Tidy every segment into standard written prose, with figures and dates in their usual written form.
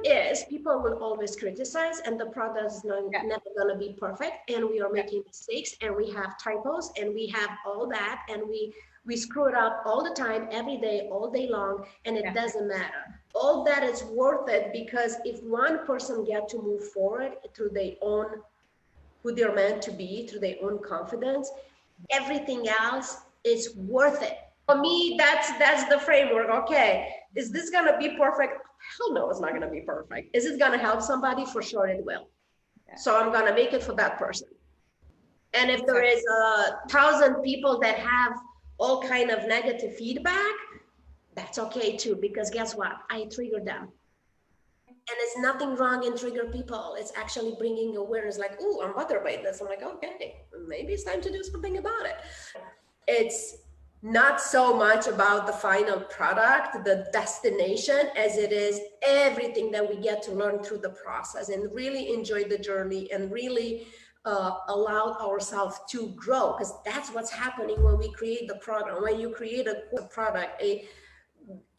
is people will always criticize, and the product is never going to be perfect, and we are making mistakes, and we have typos, and we have all that, and we screw it up all the time, every day, all day long, and it doesn't matter. All that is worth it, because if one person get to move forward through their own, who they're meant to be, through their own confidence, everything else is worth it. For me, that's the framework. Okay, is this gonna be perfect? Hell no, it's not gonna be perfect. Is it gonna help somebody? For sure it will. So I'm gonna make it for that person. And if there is 1,000 people that have all kind of negative feedback, that's okay too, because guess what? I trigger them. And there's nothing wrong in trigger people. It's actually bringing awareness, like, oh, I'm bothered by this. I'm like, okay, maybe it's time to do something about it. It's not so much about the final product, the destination, as it is everything that we get to learn through the process, and really enjoy the journey, and really allow ourselves to grow, because that's what's happening when we create the program. When you create a product, a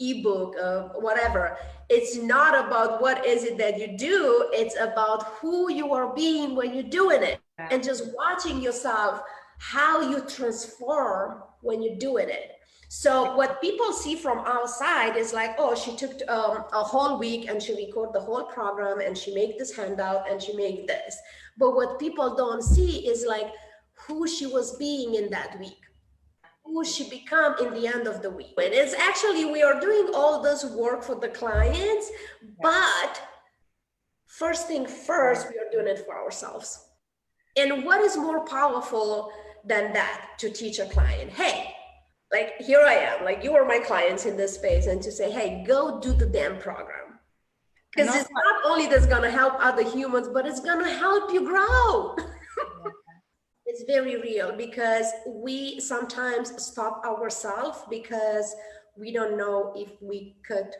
ebook, whatever, it's not about what is it that you do, it's about who you are being when you're doing it, and just watching yourself, how you transform when you're doing it. So what people see from outside is like, oh, she took a whole week and she recorded the whole program, and she made this handout, and she made this. But what people don't see is like who she was being in that week, who she become in the end of the week. And it's actually, we are doing all this work for the clients, but first thing first, we are doing it for ourselves. And what is more powerful than that, to teach a client, hey, like, here I am, like, you are my clients in this space, and to say, hey, go do the damn program. Because it's not only that's gonna help other humans, but it's gonna help you grow. It's very real, because we sometimes stop ourselves because we don't know if we could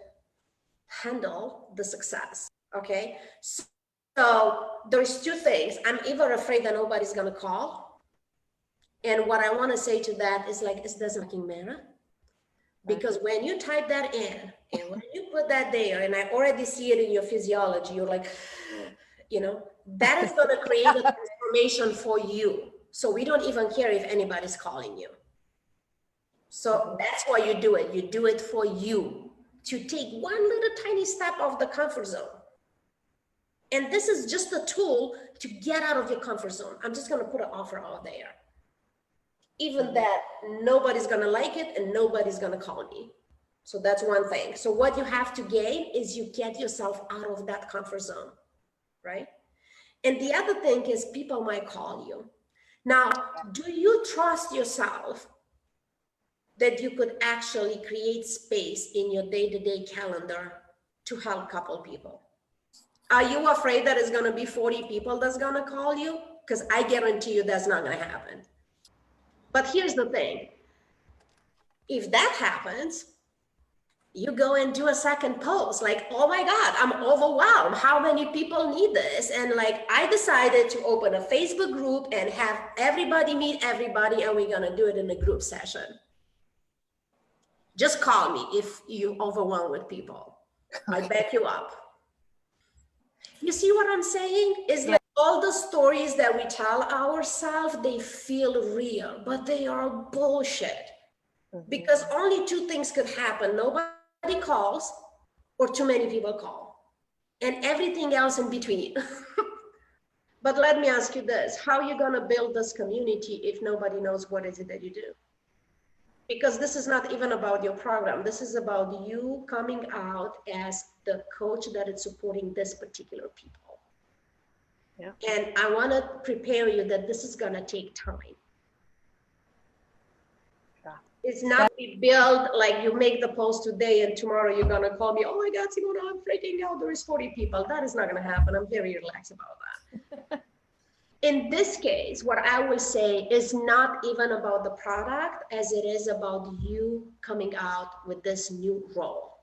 handle the success, okay? So there's two things. I'm either afraid that nobody's gonna call, and what I want to say to that is like, it doesn't fucking matter. Because when you type that in, and when you put that there, and I already see it in your physiology, you're like, you know, that is going to create a transformation for you. So we don't even care if anybody's calling you. So that's why you do it. You do it for you, to take one little tiny step of the comfort zone. And this is just a tool to get out of your comfort zone. I'm just going to put an offer out there. Even that nobody's gonna like it and nobody's gonna call me. So that's one thing. So what you have to gain is you get yourself out of that comfort zone, right? And the other thing is, people might call you. Now, do you trust yourself that you could actually create space in your day-to-day calendar to help a couple people? Are you afraid that it's gonna be 40 people that's gonna call you? Because I guarantee you that's not gonna happen. But here's the thing, if that happens, you go and do a second post, like, oh my God, I'm overwhelmed. How many people need this? And like, I decided to open a Facebook group and have everybody meet everybody, and we're gonna do it in a group session. Just call me if you're overwhelmed with people. I back you up. You see what I'm saying? It's like, all the stories that we tell ourselves, they feel real, but they are bullshit. Because only two things could happen. Nobody calls, or too many people call, and everything else in between. But let me ask you this, how are you gonna build this community if nobody knows what is it that you do? Because this is not even about your program. This is about you coming out as the coach that is supporting this particular people. Yeah. And I want to prepare you that this is going to take time. Yeah. It's not be built like you make the post today and tomorrow you're going to call me, oh my God, Simona, I'm freaking out. There is 40 people. That is not going to happen. I'm very relaxed about that. In this case, what I will say is not even about the product as it is about you coming out with this new role.